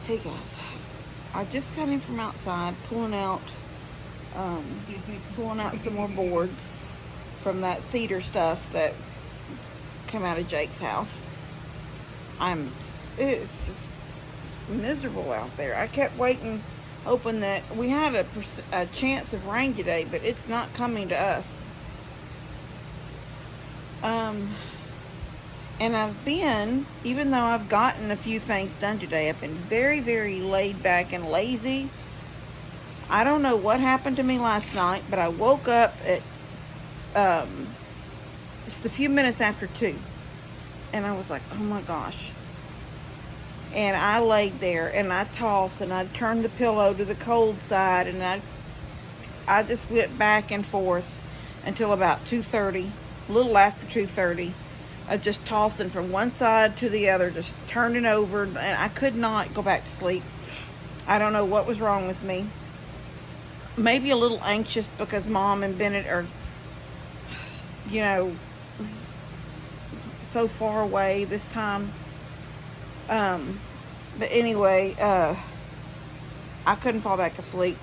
Hey guys, I just got in from outside pulling out some more boards from that cedar stuff that came out of Jake's house. It's just miserable out there. I kept waiting, hoping that we had a chance of rain today, but it's not coming to us. And even though I've gotten a few things done today, I've been very, very laid back and lazy. I don't know what happened to me last night, but I woke up at just a few minutes after 2. And I was like, oh my gosh. And I laid there and I tossed and I turned the pillow to the cold side and I just went back and forth until about 2:30, a little after 2:30. Just tossing from one side to the other, just turning over, and I could not go back to sleep. I don't know what was wrong with me. Maybe a little anxious because Mom and Bennett are, so far away this time. But anyway, I couldn't fall back asleep.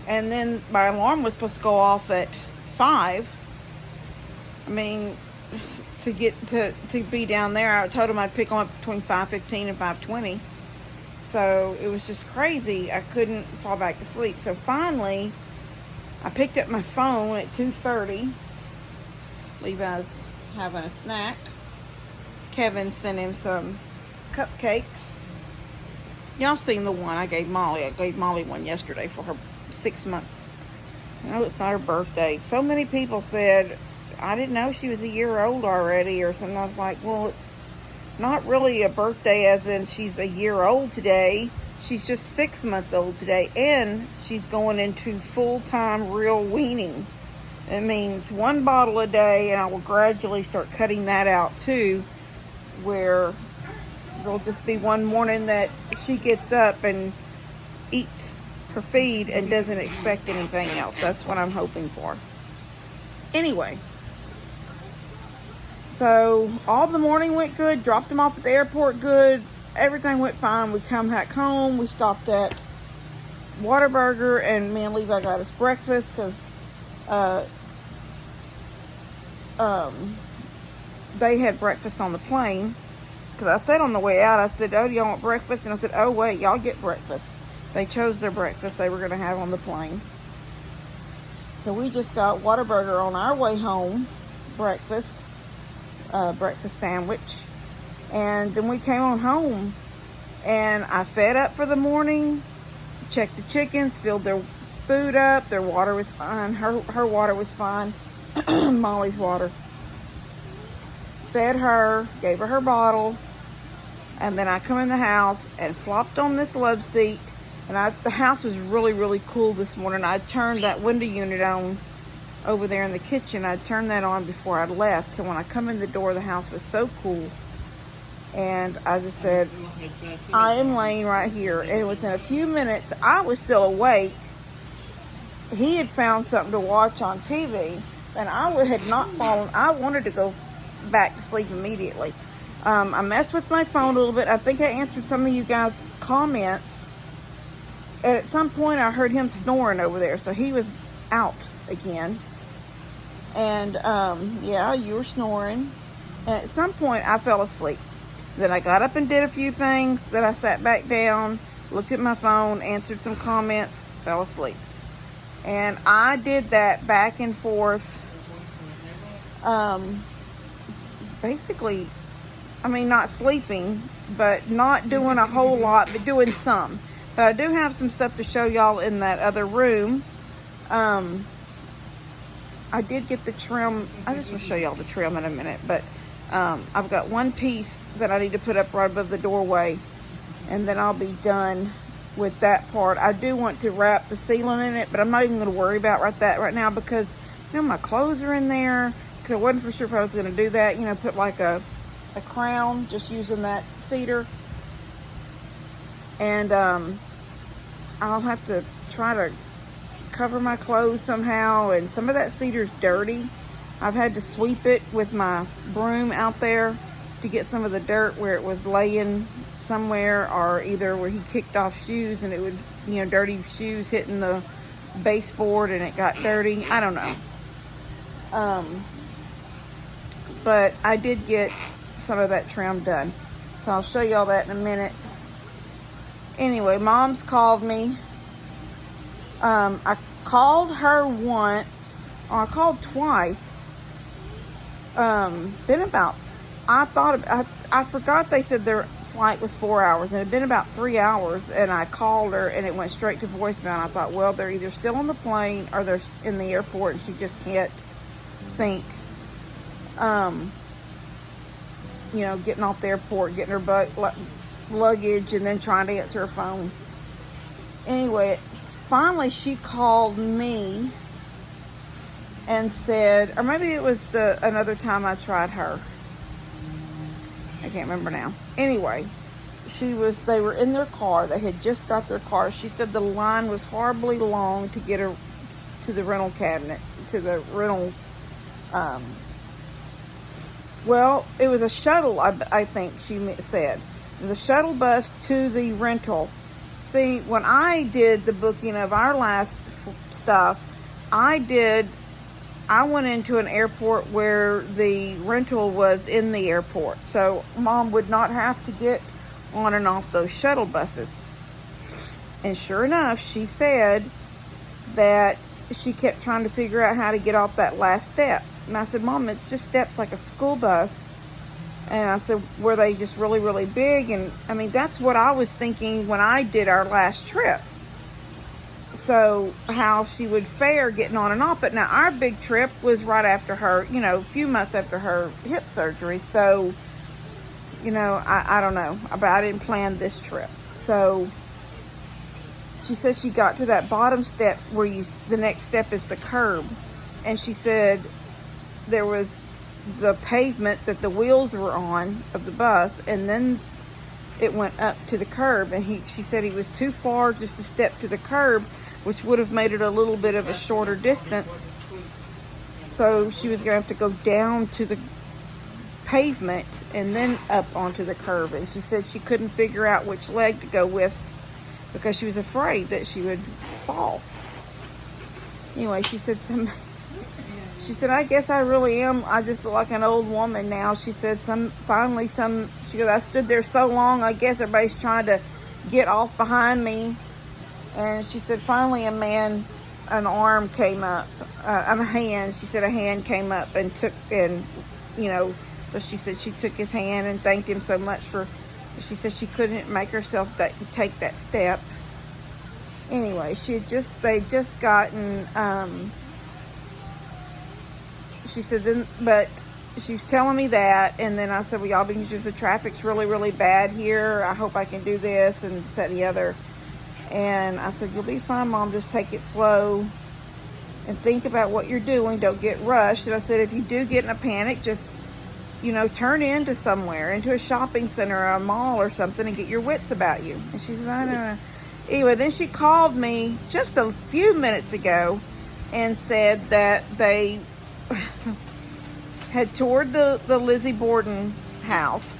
And then my alarm was supposed to go off at 5. To be down there, I told him I'd pick them up between 5:15 and 5:20. So it was just crazy. I couldn't fall back to sleep. So finally, I picked up my phone at 2:30. Levi's having a snack. Kevin sent him some cupcakes. Y'all seen the one I gave Molly. I gave Molly one yesterday for her 6-month. It's not her birthday. So many people said, I didn't know she was a year old already or something. I was like, well, it's not really a birthday as in she's a year old today. She's just 6 months old today, and she's going into full-time real weaning. It means 1 bottle a day, and I will gradually start cutting that out too, where there'll just be one morning that she gets up and eats her feed and doesn't expect anything else. That's what I'm hoping for. Anyway. So all the morning went good, dropped them off at the airport good, everything went fine. We come back home, we stopped at Whataburger, and me and Levi got us breakfast because they had breakfast on the plane. Because I said on the way out, I said, oh, do y'all want breakfast? And I said, oh, wait, y'all get breakfast. They chose their breakfast they were going to have on the plane. So we just got Whataburger on our way home, breakfast sandwich, and then we came on home and I fed up for the morning, checked the chickens, filled their food up, their water was fine, her water was fine, Molly's water, fed her, gave her bottle, and then I come in the house and flopped on this love seat, and the house was really, really cool this morning. I turned that window unit on over there in the kitchen. I turned that on before I left. So when I come in the door, the house was so cool. And I just said, I am laying right here. And within a few minutes, I was still awake. He had found something to watch on TV. And I had not fallen. I wanted to go back to sleep immediately. I messed with my phone a little bit. I think I answered some of you guys' comments. And at some point, I heard him snoring over there. So he was out again. And, yeah, you were snoring. And at some point, I fell asleep. Then I got up and did a few things. Then I sat back down, looked at my phone, answered some comments, fell asleep. And I did that back and forth. Basically, not sleeping, but not doing a whole lot, but doing some. But I do have some stuff to show y'all in that other room. I did get the trim. I just want to show y'all the trim in a minute. But I've got one piece that I need to put up right above the doorway. And then I'll be done with that part. I do want to wrap the ceiling in it. But I'm not even going to worry about that right now. Because, my clothes are in there. Because I wasn't for sure if I was going to do that. Put like a crown. Just using that cedar. And I'll have to try to cover my clothes somehow, and some of that cedar's dirty. I've had to sweep it with my broom out there to get some of the dirt where it was laying somewhere, or either where he kicked off shoes and it would, dirty shoes hitting the baseboard and it got dirty. I don't know. But I did get some of that trim done. So I'll show you all that in a minute. Anyway, Mom's called me. I called her once. I called twice. Been about, I forgot they said their flight was 4 hours, and it had been about 3 hours, and I called her and it went straight to voicemail. And I thought, well, they're either still on the plane or they're in the airport and she just can't think. Getting off the airport, getting her luggage, and then trying to answer her phone. Anyway, finally she called me and said, or maybe it was another time I tried her. I can't remember now. Anyway, they were in their car. They had just got their car. She said the line was horribly long to get her to the rental cabinet, to the rental, well, it was a shuttle, I think she said. It was a shuttle bus to the rental. See, when I did the booking of our last stuff, I went into an airport where the rental was in the airport. So Mom would not have to get on and off those shuttle buses. And sure enough, she said that she kept trying to figure out how to get off that last step. And I said, Mom, it's just steps like a school bus. And I said, were they just really, really big? And I mean, that's what I was thinking when I did our last trip. So how she would fare getting on and off. But now our big trip was right after her, a few months after her hip surgery. So, I don't know. I didn't plan this trip. So she said she got to that bottom step where the next step is the curb. And she said there was the pavement that the wheels were on of the bus, and then it went up to the curb. And she said he was too far just to step to the curb, which would have made it a little bit of a shorter distance. So she was going to have to go down to the pavement and then up onto the curb. And she said she couldn't figure out which leg to go with because she was afraid that she would fall. Anyway, she said, I guess I really am. I just look like an old woman now. She said, she goes, I stood there so long, I guess everybody's trying to get off behind me. And she said, finally an arm came up, a hand. She said a hand came up and so she said she took his hand and thanked him so much she said she couldn't make herself take that step. Anyway, they'd just gotten, she said, but she was telling me that, and then I said, well, y'all, because the traffic's really, really bad here. I hope I can do this and this, that, and the other. And I said, you'll be fine, Mom. Just take it slow and think about what you're doing. Don't get rushed. And I said, if you do get in a panic, just, turn into a shopping center or a mall or something and get your wits about you. And she said, I don't know. Anyway, then she called me just a few minutes ago and said that they had toured the Lizzie Borden house.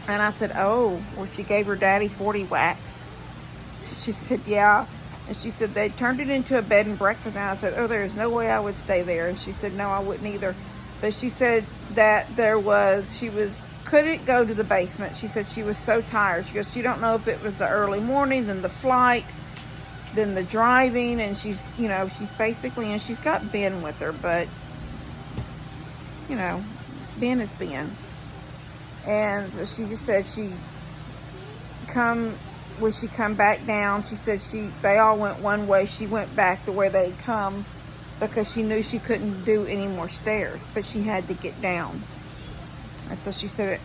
And I said, oh, well, she gave her daddy 40 whacks. She said, yeah. And she said, they turned it into a bed and breakfast. And I said, oh, there's no way I would stay there. And she said, no, I wouldn't either. But she said that couldn't go to the basement. She said she was so tired. She goes, she don't know if it was the early morning, then the flight, then the driving. And she's basically, and she's got Ben with her, but, Ben is Ben. And so she just said when she come back down, she said they all went one way. She went back the way they'd come because she knew she couldn't do any more stairs, but she had to get down. And so she said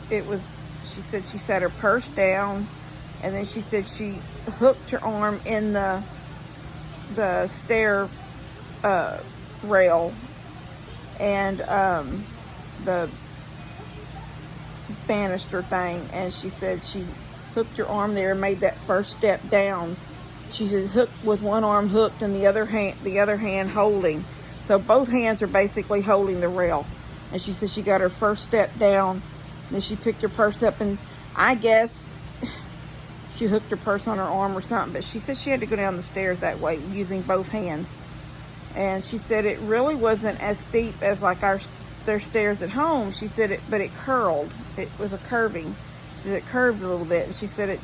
she said she set her purse down, and then she said she hooked her arm in the stair rail and the banister thing, and she said she hooked her arm there and made that first step down. She said hooked with one arm hooked and the other hand holding. So both hands are basically holding the rail. And she said she got her first step down. And then she picked her purse up and I guess she hooked her purse on her arm or something, but she said she had to go down the stairs that way using both hands. And she said it really wasn't as steep as like their stairs at home. She said it, but it curled. It was a curving. She said it curved a little bit, and she said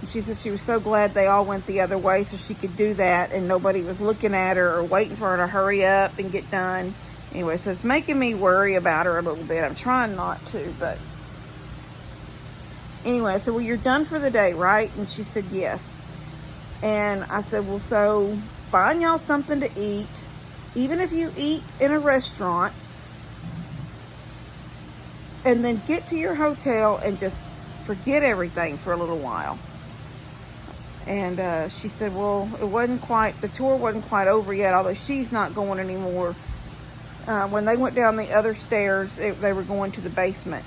she said she was so glad they all went the other way so she could do that and nobody was looking at her or waiting for her to hurry up and get done. Anyway, so it's making me worry about her a little bit. I'm trying not to, but anyway, I said, well, you're done for the day, right? And she said, yes. And I said, well, so find y'all something to eat. Even if you eat in a restaurant, and then get to your hotel and just forget everything for a little while. And she said, well, the tour wasn't quite over yet, although she's not going anymore. When they went down the other stairs, they were going to the basement.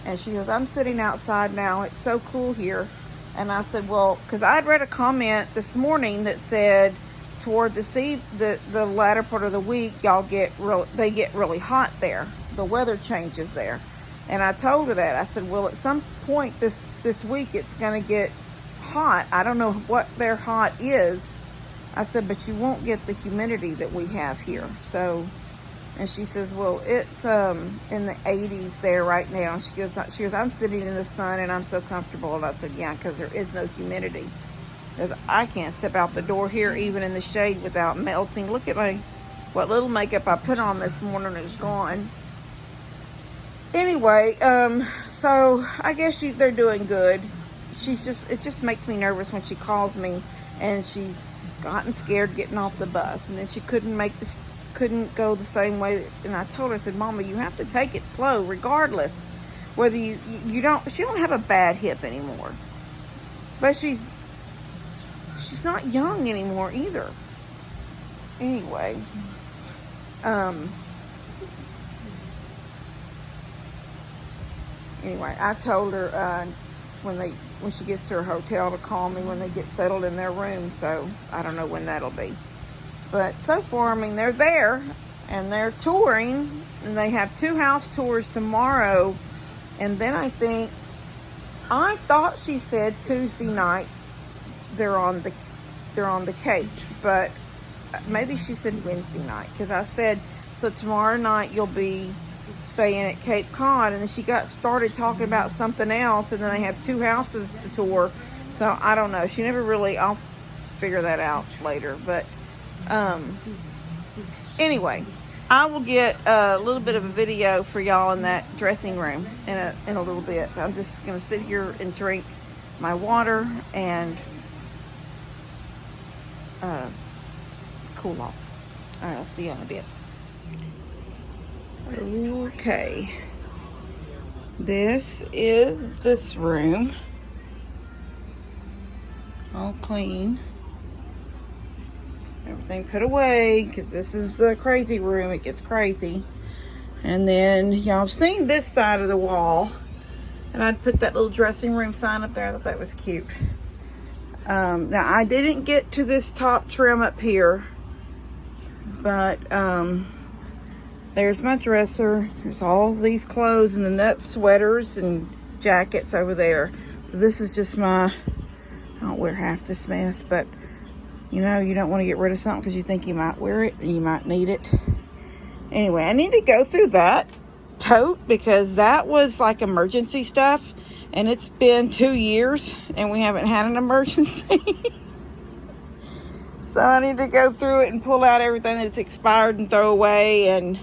And she goes, I'm sitting outside now. It's so cool here. And I said, well, because I'd read a comment this morning that said toward the latter part of the week, they get really hot there. The weather changes there. And I told her that. I said, well, at some point this week, it's going to get hot. I don't know what their hot is. I said, but you won't get the humidity that we have here. So, and she says, well, it's in the 80s there right now. And she goes, I'm sitting in the sun and I'm so comfortable. And I said, yeah, because there is no humidity. Because I can't step out the door here even in the shade without melting. Look at what little makeup I put on this morning is gone. Anyway, so I guess they're doing good. It just makes me nervous when she calls me and she's gotten scared getting off the bus, and then she couldn't go the same way. And I told her, I said, Mama, you have to take it slow regardless whether she don't have a bad hip anymore, but she's not young anymore either. Anyway, I told her when she gets to her hotel to call me when they get settled in their room. So I don't know when that'll be. But so far, I mean, they're there and they're touring, and they have 2 house tours tomorrow. And then I thought she said Tuesday night they're on the Cape, but maybe she said Wednesday night, because I said, so tomorrow night you'll be staying at Cape Cod, and then she started talking about something else, and then they have 2 houses to tour. So I don't know. She never really. I'll figure that out later. But anyway, I will get a little bit of a video for y'all in that dressing room in a little bit. I'm just gonna sit here and drink my water and cool off. All right, I'll see you in a bit. Okay, this is this room, all clean, everything put away, because this is the crazy room. It gets crazy. And then y'all have seen this side of the wall, and I'd put that little dressing room sign up there. I thought that was cute. Now I didn't get to this top trim up here, but there's my dresser. There's all these clothes, and then that's sweaters and jackets over there. So this is just I don't wear half this mess, but you know, you don't want to get rid of something because you think you might wear it and you might need it. Anyway, I need to go through that tote because that was like emergency stuff, and it's been 2 years and we haven't had an emergency. So I need to go through it and pull out everything that's expired and throw away, and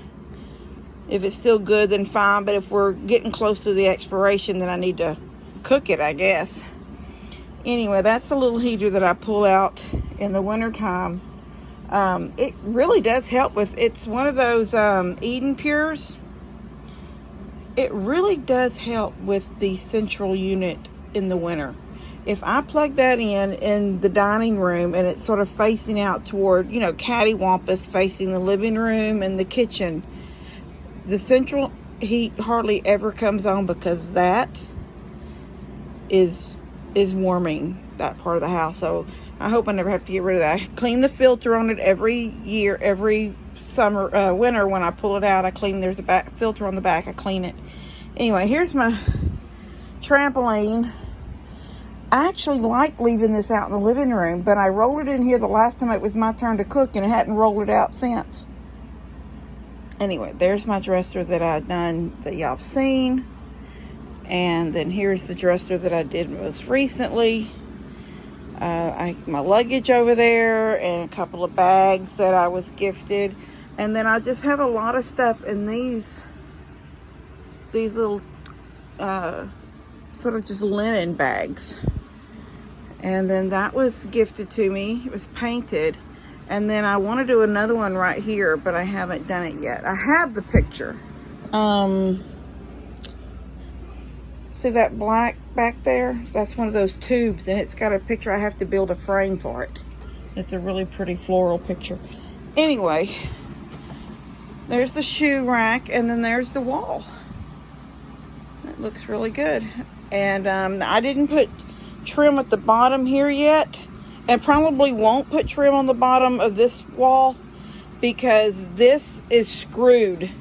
if it's still good, then fine. But if we're getting close to the expiration, then I need to cook it, I guess. Anyway, that's the little heater that I pull out in the wintertime. It really does help with, it's one of those Eden Pures. It really does help with the central unit in the winter. If I plug that in the dining room, and it's sort of facing out toward, you know, cattywampus facing the living room and the kitchen, the central heat hardly ever comes on, because that is warming that part of the house. So I hope I never have to get rid of that. I clean the filter on it every year, every winter when I pull it out. There's a back filter on the back. I clean it, Anyway, here's my trampoline. I actually like leaving this out in the living room, but I rolled it in here the last time it was my turn to cook, and I hadn't rolled it out since. Anyway, there's my dresser that I done that y'all have seen. And then here's the dresser that I did most recently. My luggage over there and a couple of bags that I was gifted. And then I just have a lot of stuff in these little sort of just linen bags. And then that was gifted to me. It was painted. And then I want to do another one right here, but I haven't done it yet. I have the picture. See that black back there? That's one of those tubes, and it's got a picture. I have to build a frame for it. It's a really pretty floral picture. Anyway, there's the shoe rack, and then there's the wall. It looks really good. And I didn't put trim at the bottom here yet, and probably won't put trim on the bottom of this wall because this is screwed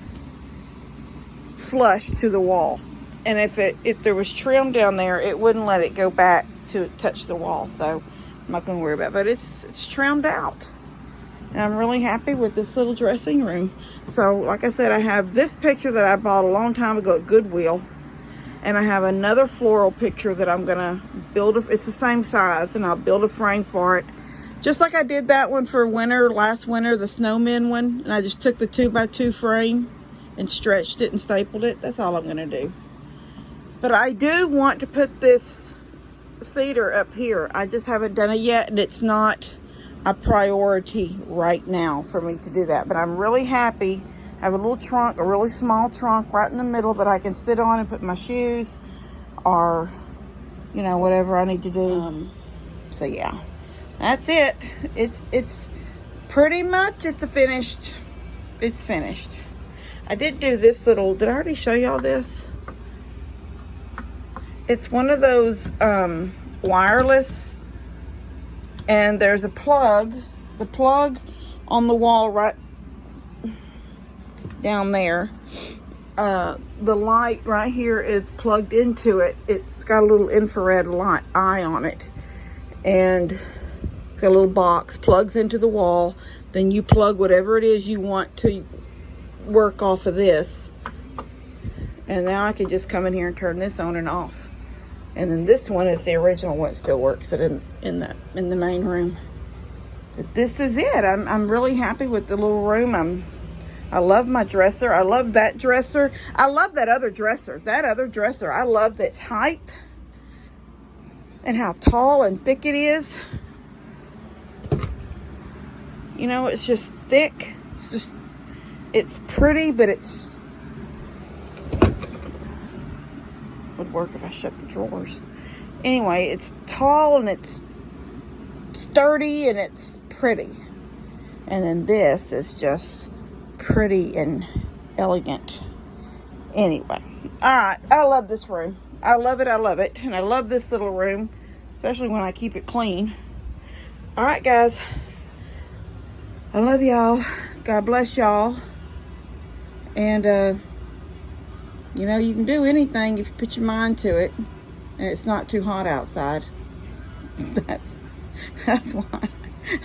flush to the wall. And if there was trim down there, it wouldn't let it go back to touch the wall. So I'm not going to worry about it. But it's trimmed out. And I'm really happy with this little dressing room. So like I said, I have this picture that I bought a long time ago at Goodwill. And I have another floral picture that I'm going to build. It's the same size, and I'll build a frame for it. Just like I did that one for last winter, the snowman one. And I just took the 2x2 frame and stretched it and stapled it. That's all I'm going to do. But I do want to put this cedar up here. I just haven't done it yet, and it's not a priority right now for me to do that. But I'm really happy. I have a little trunk, a really small trunk right in the middle that I can sit on and put my shoes or, you know, whatever I need to do. So yeah, that's it. It's pretty much, it's finished. I did do this little, did I already show y'all this? It's one of those wireless, and there's a plug. The plug on the wall right down there. The light right here is plugged into it. It's got a little infrared light eye on it, and it's got a little box, plugs into the wall. Then you plug whatever it is you want to work off of this, and now I can just come in here and turn this on and off. And then this one is the original one. It still works in the main room. But this is it. I'm really happy with the little room. I love my dresser. I love that dresser. I love that other dresser. That other dresser. I love its height and how tall and thick it is. You know, it's just thick. It's pretty, but it's would work if I shut the drawers. Anyway, it's tall and it's sturdy and it's pretty. And then this is just pretty and elegant. Anyway, all right, I love this room. I love it. And I love this little room, especially when I keep it clean. All right, guys, I love y'all. God bless y'all. And you know, you can do anything if you put your mind to it, and it's not too hot outside. That's why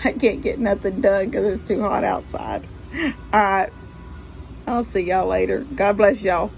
I can't get nothing done, because it's too hot outside. All right, I'll see y'all later. God bless y'all.